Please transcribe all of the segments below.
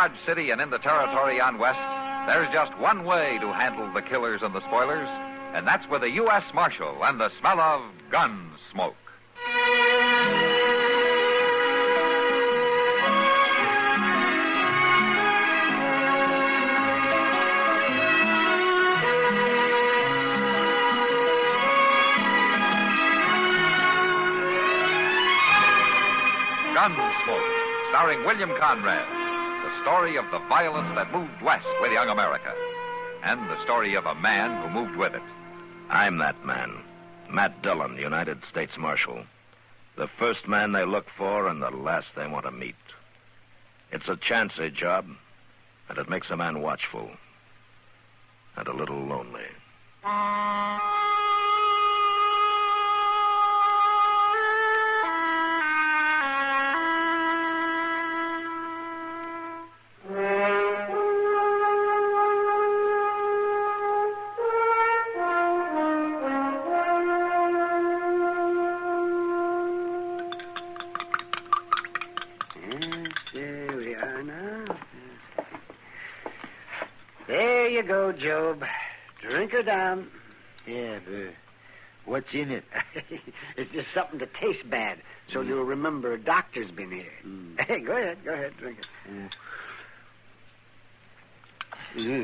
Dodge City and in the territory on west, there's just one way to handle the killers and the spoilers, and that's with a U.S. Marshal and the smell of Gunsmoke. Gunsmoke, starring William Conrad, the story of the violence that moved west with young America, and the story of a man who moved with it. I'm that man, Matt Dillon, United States Marshal. The first man they look for and the last they want to meet. It's a chancy job, and it makes a man watchful and a little lonely. There you go, Jobe. Drink her down. Yeah, but what's in it? It's just something to taste bad, so you'll remember a doctor's been here. Hey, go ahead, drink it.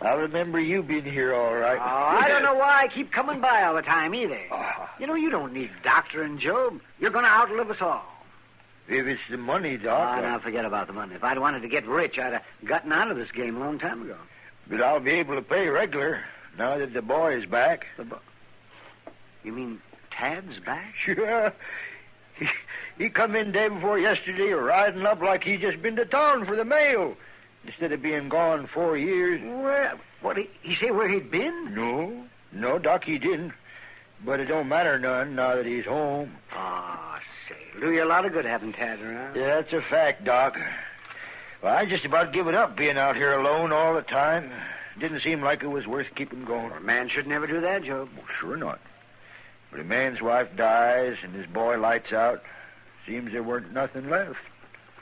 I remember you being here all right. Oh, I don't know why I keep coming by all the time either. You know, you don't need doctoring, Jobe. You're going to outlive us all. If it's the money, Doc. Oh, now forget about the money. If I'd wanted to get rich, I'd have gotten out of this game a long time ago. But I'll be able to pay regular now that the boy is back. You mean Tad's back? Sure. He come in day before yesterday riding up like he'd just been to town for the mail, instead of being gone 4 years. Where? What, he say where he'd been? No, Doc, he didn't. But it don't matter none now that he's home. Oh, say, it'll do you a lot of good having Tad around. Yeah, that's a fact, Doc. Well, I just about give it up being out here alone all the time. Didn't seem like it was worth keeping going. Well, a man should never do that, Jobe. Well, sure not. But a man's wife dies and his boy lights out. Seems there weren't nothing left.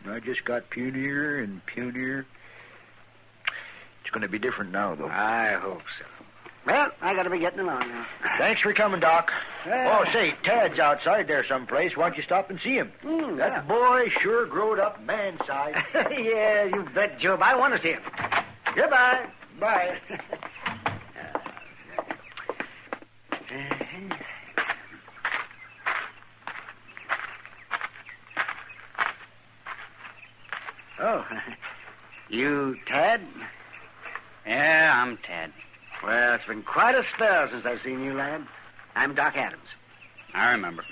And I just got punier and punier. It's going to be different now, though. I hope so. Well, I got to be getting along now. Thanks for coming, Doc. Oh, say, Tad's outside there someplace. Why don't you stop and see him? That boy sure growed up man-sized. Yeah, you bet, Jobe. I want to see him. Goodbye. Bye. Oh, you Tad? Yeah, I'm Tad. Well, it's been quite a spell since I've seen you, lad. I'm Doc Adams. I remember.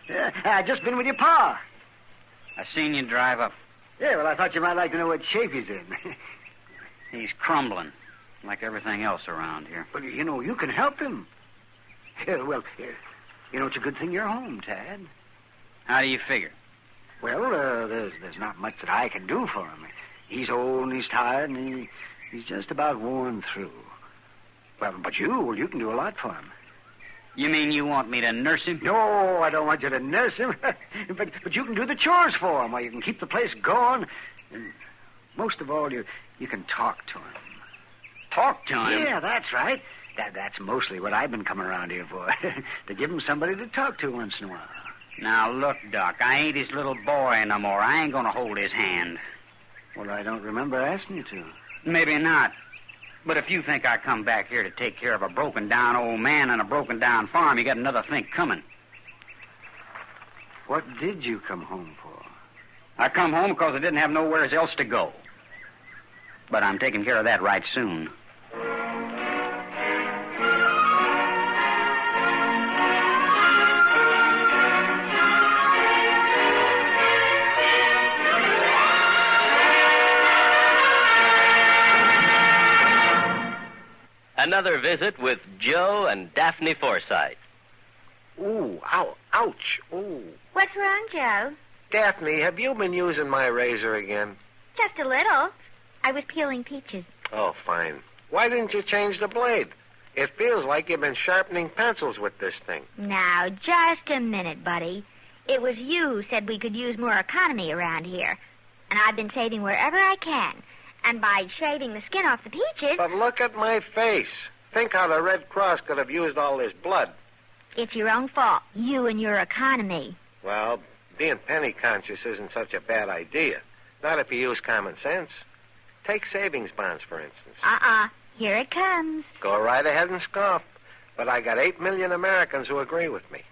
Yeah, I've just been with your pa. I seen you drive up. Yeah, well, I thought you might like to know what shape he's in. He's crumbling, like everything else around here. Well, you know, you can help him. Yeah, well, you know, it's a good thing you're home, Tad. How do you figure? Well, there's not much that I can do for him. He's old and he's tired and he's just about worn through. Well, but you can do a lot for him. You mean you want me to nurse him? No, I don't want you to nurse him. but you can do the chores for him, or you can keep the place going. And most of all, you can talk to him. Talk to him? Yeah, that's right. That's mostly what I've been coming around here for. To give him somebody to talk to once in a while. Now, look, Doc, I ain't his little boy no more. I ain't going to hold his hand. Well, I don't remember asking you to. Maybe not. But if you think I come back here to take care of a broken-down old man and a broken-down farm, you got another think coming. What did you come home for? I come home because I didn't have nowhere else to go. But I'm taking care of that right soon. Another visit with Joe and Daphne Forsythe. Ooh, ow, ouch, ooh. What's wrong, Joe? Daphne, have you been using my razor again? Just a little. I was peeling peaches. Oh, fine. Why didn't you change the blade? It feels like you've been sharpening pencils with this thing. Now, just a minute, buddy. It was you who said we could use more economy around here. And I've been saving wherever I can. And by shaving the skin off the peaches... But look at my face. Think how the Red Cross could have used all this blood. It's your own fault. You and your economy. Well, being penny conscious isn't such a bad idea. Not if you use common sense. Take savings bonds, for instance. Here it comes. Go right ahead and scoff. But I got 8 million Americans who agree with me.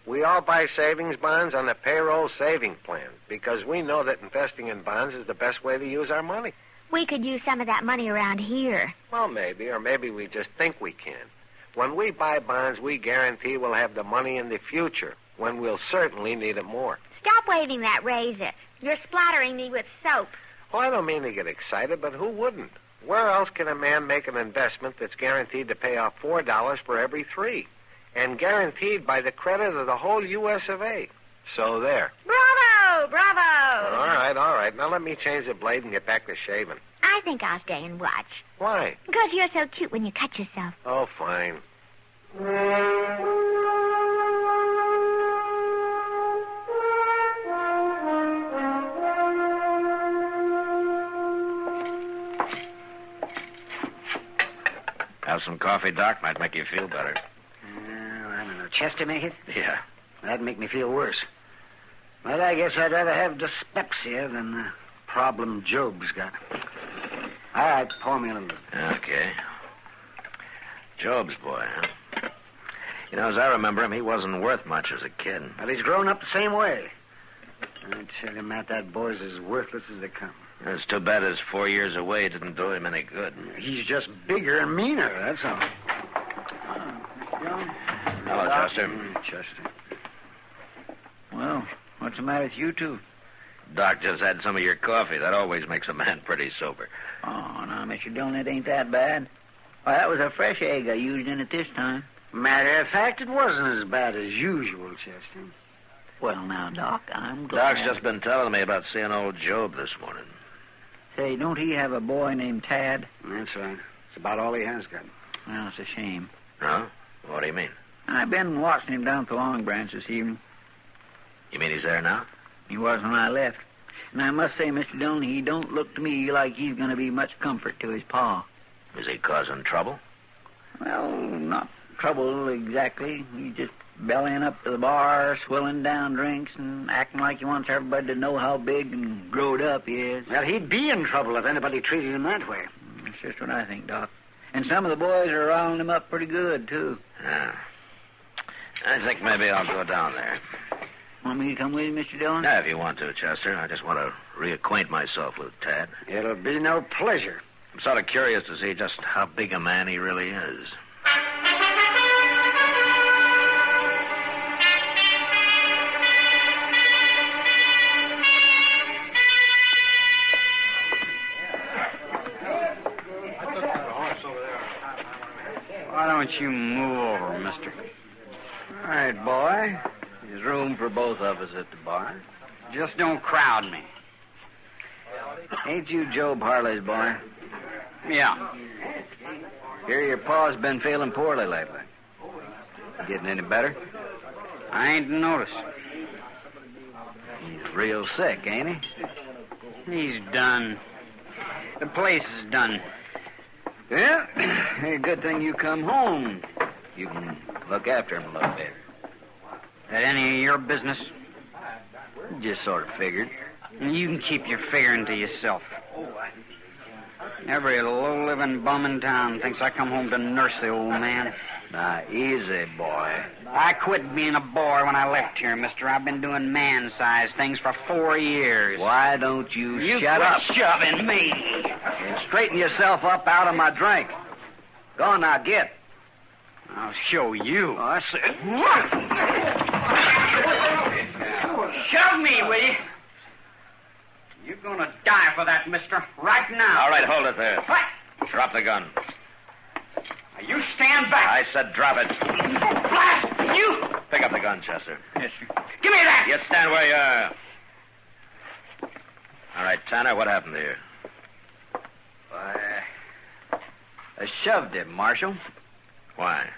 We all buy savings bonds on the payroll saving plan because we know that investing in bonds is the best way to use our money. We could use some of that money around here. Well, maybe, or maybe we just think we can. When we buy bonds, we guarantee we'll have the money in the future, when we'll certainly need it more. Stop waving that razor. You're splattering me with soap. Oh, I don't mean to get excited, but who wouldn't? Where else can a man make an investment that's guaranteed to pay off $4 for every 3? And guaranteed by the credit of the whole U.S. of A. So there. Bravo! Bravo! All right. Now let me change the blade and get back to shaving. I think I'll stay and watch. Why? Because you're so cute when you cut yourself. Oh, fine. Have some coffee, Doc? Might make you feel better. I don't know. Chester make it? Yeah. That'd make me feel worse. But I guess I'd rather have dyspepsia than the problem Jobe's got. All right, pour me a little bit. Okay. Jobe's boy, huh? You know, as I remember him, he wasn't worth much as a kid. Well, he's grown up the same way. I tell you, Matt, that boy's as worthless as they come. It's too bad his 4 years away didn't do him any good. He's just bigger and meaner, that's all. Hello, Chester. Chester. Well, what's the matter with you two? Doc just had some of your coffee. That always makes a man pretty sober. Oh, now, Mr. Dillon, it ain't that bad. Why, that was a fresh egg I used in it this time. Matter of fact, it wasn't as bad as usual, Chester. Well, now, Doc, I'm glad. Doc's just been telling me about seeing old Jobe this morning. Say, don't he have a boy named Tad? That's right. It's about all he has got. Well, it's a shame. No? What do you mean? I've been watching him down at the Long Branch this evening. You mean he's there now? He was when I left. And I must say, Mr. Dillon, he don't look to me like he's going to be much comfort to his pa. Is he causing trouble? Well, not trouble exactly. He's just bellying up to the bar, swilling down drinks, and acting like he wants everybody to know how big and growed up he is. Well, he'd be in trouble if anybody treated him that way. That's just what I think, Doc. And some of the boys are riling him up pretty good, too. Yeah. I think maybe I'll go down there. Want me to come with you, Mr. Dillon? Yeah, if you want to, Chester. I just want to reacquaint myself with Tad. It'll be no pleasure. I'm sort of curious to see just how big a man he really is. Why don't you move over, mister? All right, boy. There's room for both of us at the bar. Just don't crowd me. Ain't you Jobe Harley's boy? Yeah. Hear your pa's been feeling poorly lately. Getting any better? I ain't noticed. He's real sick, ain't he? He's done. The place is done. Yeah. Hey, good thing you come home. You can look after him a little bit. That any of your business? Just sort of figured. You can keep your figuring to yourself. Every low-living bum in town thinks I come home to nurse the old man. Now, easy, boy. I quit being a boy when I left here, mister. I've been doing man-sized things for 4 years. Why don't you quit shut up? shoving me. And straighten yourself up out of my drink. Go on now, get. I'll show you. Oh, I said... Shove me, will you? You're gonna die for that, mister, right now. All right, hold it there. What? Drop the gun. Now, you stand back. I said drop it. Blast you! Pick up the gun, Chester. Yes, sir. Give me that! You stand where you are. All right, Tanner, what happened to you? I shoved him, Marshal. Why?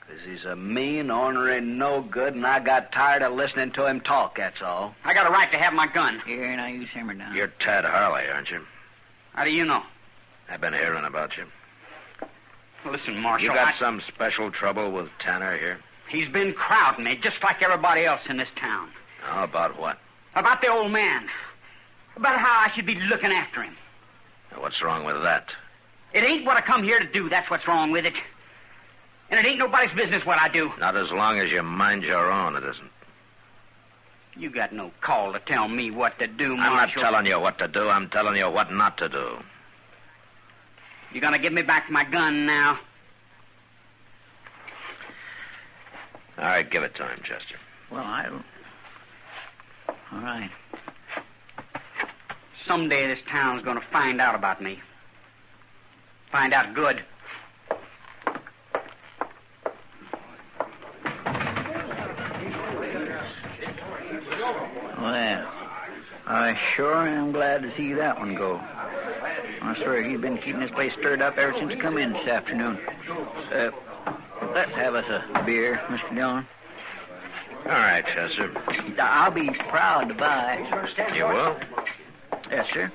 Because he's a mean, ornery, no good, and I got tired of listening to him talk, that's all. I got a right to have my gun. Here, now, you simmer down. You're Tad Harley, aren't you? How do you know? I've been hearing about you. Listen, Marshal, You got some special trouble with Tanner here? He's been crowding me, just like everybody else in this town. How about what? About the old man. About how I should be looking after him. What's wrong with that? It ain't what I come here to do, that's what's wrong with it. And it ain't nobody's business what I do. Not as long as you mind your own, it isn't. You got no call to tell me what to do, Marshal. I'm not telling you what to do. I'm telling you what not to do. You gonna give me back my gun now? All right, give it to him, Chester. Well, I don't... All right. Someday this town's gonna find out about me. Find out good. Well, I sure am glad to see that one go. I swear he's been keeping this place stirred up ever since he come in this afternoon. Let's have us a beer, Mr. Dillon. All right, Chester. I'll be proud to buy. You will? Yes, sir.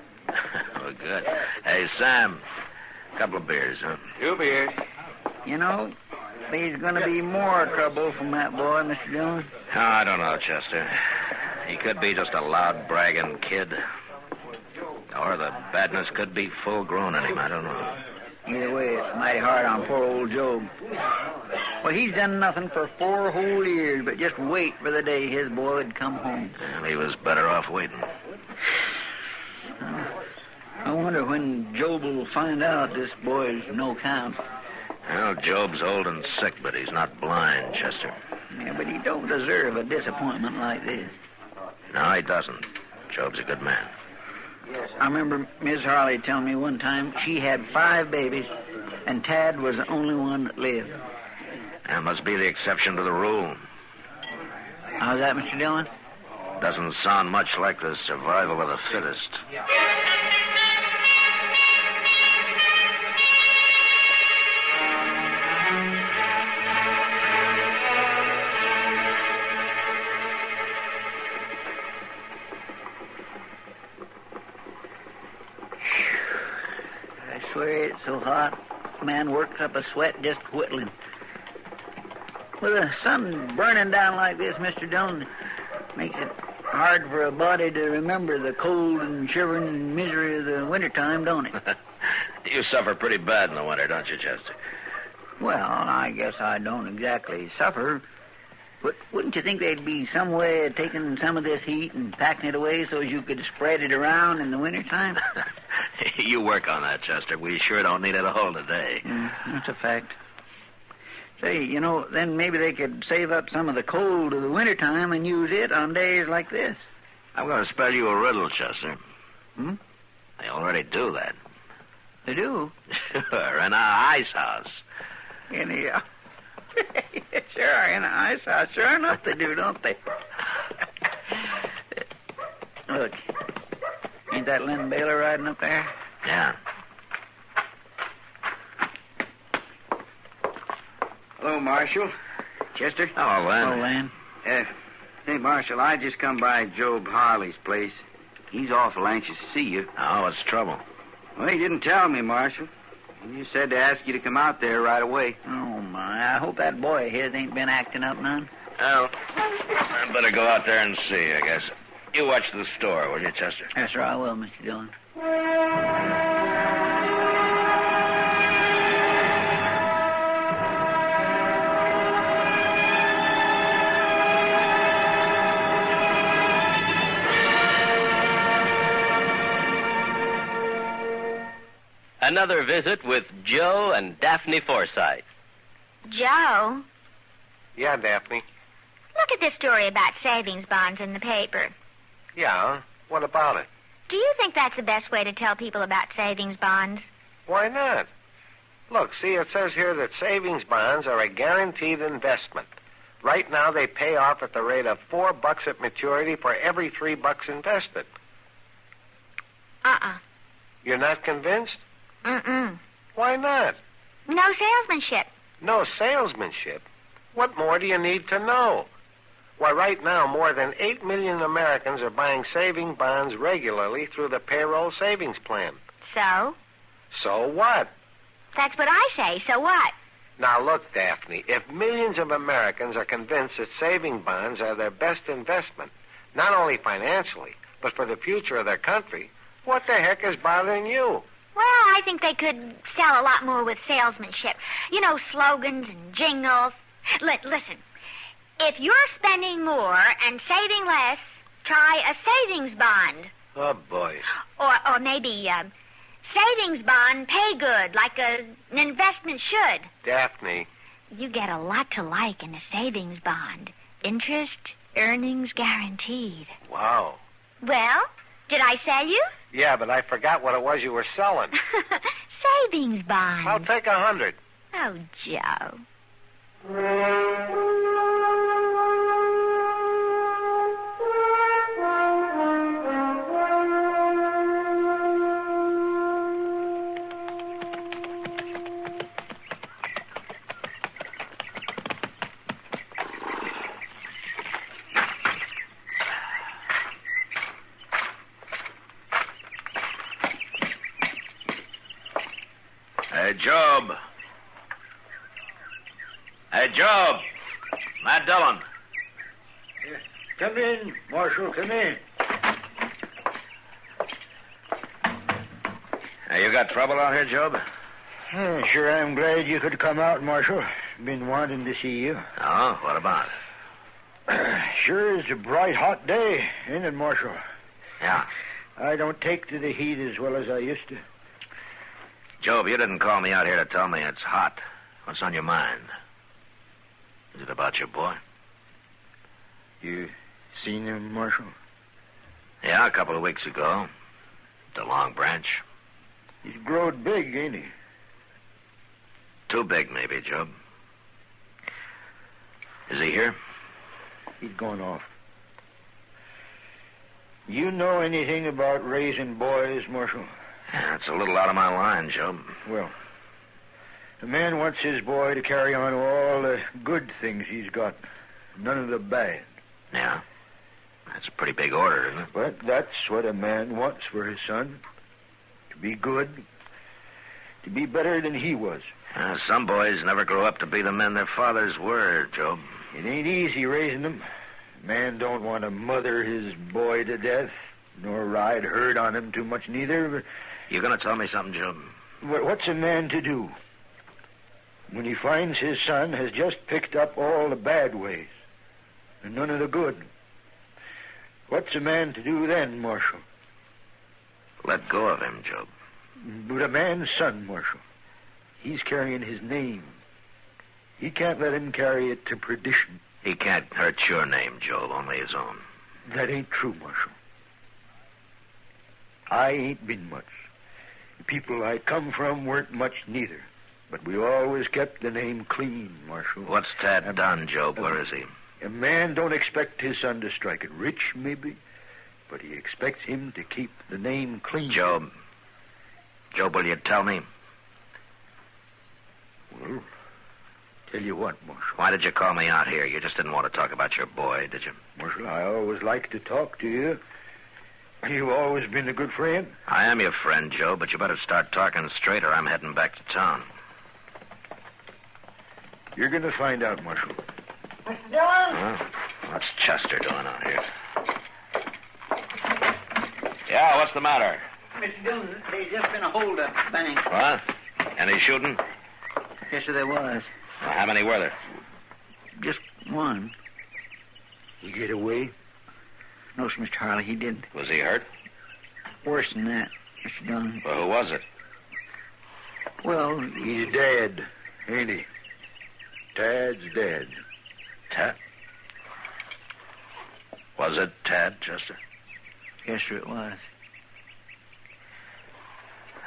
Well, good. Hey, Sam, a couple of beers, huh? 2 beers. You know, there's going to be more trouble from that boy, Mr. Dillon. Oh, I don't know, Chester. He could be just a loud, bragging kid. Or the badness could be full-grown in him. I don't know. Either way, it's mighty hard on poor old Jobe. Well, he's done nothing for 4 whole years but just wait for the day his boy would come home. Well, he was better off waiting. I wonder when Jobe will find out this boy's no count. Well, Jobe's old and sick, but he's not blind, Chester. Yeah, but he don't deserve a disappointment like this. No, he doesn't. Jobe's a good man. I remember Miss Harley telling me one time she had 5 babies, and Tad was the only one that lived. That must be the exception to the rule. How's that, Mr. Dillon? Doesn't sound much like the survival of the fittest. I swear it's so hot, man works up a sweat just whittling. With the sun burning down like this, Mr. Dillon, makes it hard for a body to remember the cold and shivering misery of the wintertime, don't it? You suffer pretty bad in the winter, don't you, Chester? Well, I guess I don't exactly suffer. But wouldn't you think there'd be some way of taking some of this heat and packing it away so as you could spread it around in the wintertime? You work on that, Chester. We sure don't need it all today. That's a fact. Say, you know, then maybe they could save up some of the cold of the wintertime and use it on days like this. I'm going to spell you a riddle, Chester. Hmm? They already do that. They do? Sure, in our ice house. In the... Sure, in the ice house. Sure enough they do, don't they? Look, ain't that Len Baylor riding up there? Yeah. Hello, Marshal. Chester? Oh, Len. Oh, Len. Hey, Marshal, I just come by Jobe Harley's place. He's awful anxious to see you. Oh, what's the trouble? Well, he didn't tell me, Marshal. He said to ask you to come out there right away. Oh, my. I hope that boy of his ain't been acting up none. Well, I better go out there and see, I guess. You watch the store, will you, Chester? Yes, sir, I will, Mr. Dillon. Another visit with Joe and Daphne Forsythe. Joe, Yeah, Daphne. look at this story about savings bonds in the paper. Yeah? What about it? Do you think that's the best way to tell people about savings bonds? Why not? Look, see, it says here that savings bonds are a guaranteed investment. Right now, they pay off at the rate of $4 at maturity for every $3 invested. You're not convinced? Mm-mm. Why not? No salesmanship. No salesmanship? What more do you need to know? Why, right now, more than 8 million Americans are buying saving bonds regularly through the payroll savings plan. So? So what? That's what I say. So what? Now, look, Daphne, if millions of Americans are convinced that saving bonds are their best investment, not only financially, but for the future of their country, what the heck is bothering you? Well, I think they could sell a lot more with salesmanship. You know, slogans and jingles. Listen, if you're spending more and saving less, try a savings bond. Oh, boy. Or maybe savings bond pay good, like an investment should. Daphne. You get a lot to like in a savings bond. Interest, earnings guaranteed. Wow. Well, did I sell you? Yeah, but I forgot what it was you were selling. Savings bond. I'll take 100. Oh, Joe. Hey, Jobe. Hey, Jobe. Matt Dillon. Come in, Marshal, come in. Hey, you got trouble out here, Jobe? Sure, I'm glad you could come out, Marshal. Been wanting to see you. Oh, what about? Sure is a bright, hot day, ain't it, Marshal? Yeah. I don't take to the heat as well as I used to. Jobe, you didn't call me out here to tell me it's hot. What's on your mind? Is it about your boy? You seen him, Marshal? Yeah, a couple of weeks ago. The Long Branch. He's growed big, ain't he? Too big, maybe, Jobe. Is he here? He's gone off. You know anything about raising boys, Marshal? Yeah, it's a little out of my line, Jobe. Well, a man wants his boy to carry on all the good things he's got, none of the bad. Yeah? That's a pretty big order, isn't it? But that's what a man wants for his son. To be good. To be better than he was. Some boys never grow up to be the men their fathers were, Jobe. It ain't easy raising them. A man don't want to mother his boy to death, nor ride herd on him too much neither. You gonna tell me something, Jobe? What's a man to do when he finds his son has just picked up all the bad ways and none of the good? What's a man to do then, Marshal? Let go of him, Jobe. But a man's son, Marshal, he's carrying his name. He can't let him carry it to perdition. He can't hurt your name, Jobe, only his own. That ain't true, Marshal. I ain't been much. The people I come from weren't much neither. But we always kept the name clean, Marshal. What's Tad done, Jobe? Where is he? A man don't expect his son to strike it rich, maybe, but he expects him to keep the name clean. Jobe, will you tell me? Well, tell you what, Marshal. Why did you call me out here? You just didn't want to talk about your boy, did you? Marshal, I always like to talk to you. You've always been a good friend. I am your friend, Joe, but you better start talking straight or I'm heading back to town. You're going to find out, Marshal. Mr. Dillon? Well, what's Chester doing out here? Yeah, what's the matter? Mr. Dillon, there's just been a holdup at the bank. What? Any shooting? Yes, sir, there was. Well, how many were there? Just one. He get away? No, sir, Mr. Harley, he didn't. Was he hurt? Worse than that, Mr. Dillon. Well, who was it? Well, He's dead, ain't he? Tad's dead. Tad? Was it Tad, Chester? yes, sir, it was.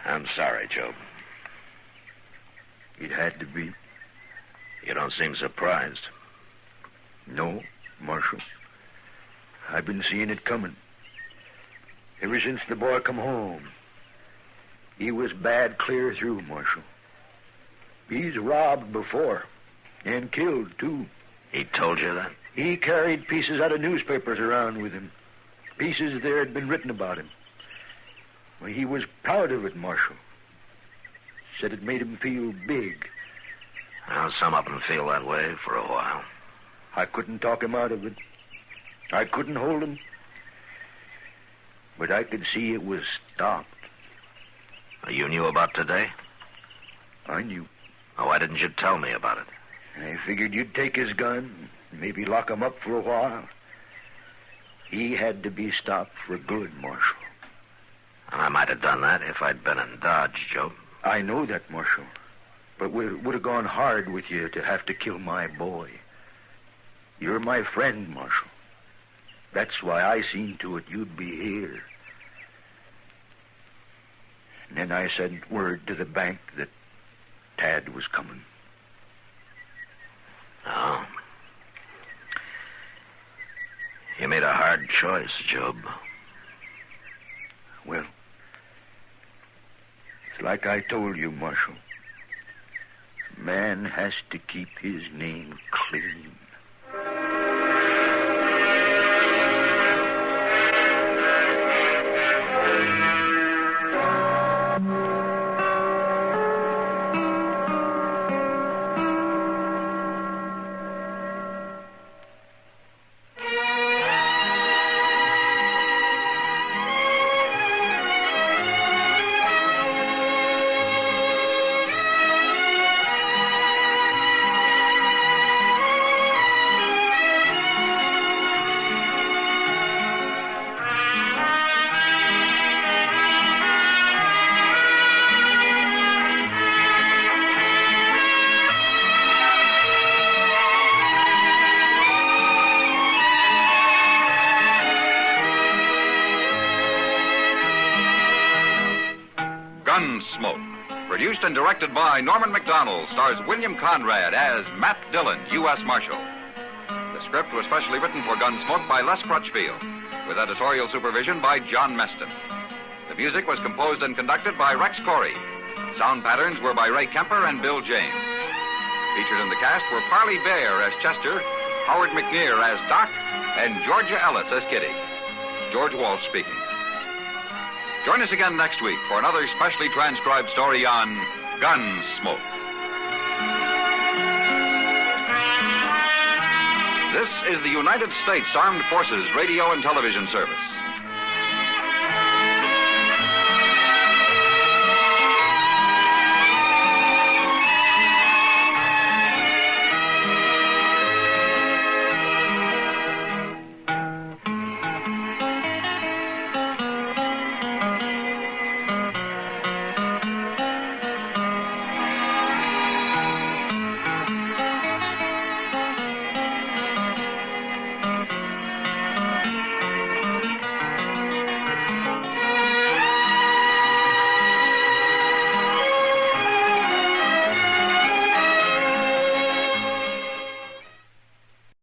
I'm sorry, Joe. It had to be. You don't seem surprised. No, Marshal. I've been seeing it coming. Ever since the boy come home. He was bad clear through, Marshal. He's robbed before. And killed, too. He told you that? He carried pieces out of newspapers around with him. Pieces there had been written about him. Well, he was proud of it, Marshal. Said it made him feel big. Well, some of them feel that way for a while. I couldn't talk him out of it. I couldn't hold him. But I could see it was stopped. You knew about today? I knew. Oh, why didn't you tell me about it? I figured you'd take his gun, maybe lock him up for a while. He had to be stopped for good, Marshal. I might have done that if I'd been in Dodge, Jobe. I know that, Marshal. But it would have gone hard with you to have to kill my boy. You're my friend, Marshal. That's why I seen to it you'd be here. And then I sent word to the bank that Tad was coming. Oh. You made a hard choice, Jobe. Well, it's like I told you, Marshal. Man has to keep his name clean. Gunsmoke, produced and directed by Norman Macdonnell, stars William Conrad as Matt Dillon, U.S. Marshal. The script was specially written for Gunsmoke by Les Crutchfield, with editorial supervision by John Meston. The music was composed and conducted by Rex Corey. Sound patterns were by Ray Kemper and Bill James. Featured in the cast were Parley Bear as Chester, Howard McNear as Doc, and Georgia Ellis as Kitty. George Walsh speaking. Join us again next week for another specially transcribed story on Gunsmoke. This is the United States Armed Forces Radio and Television Service.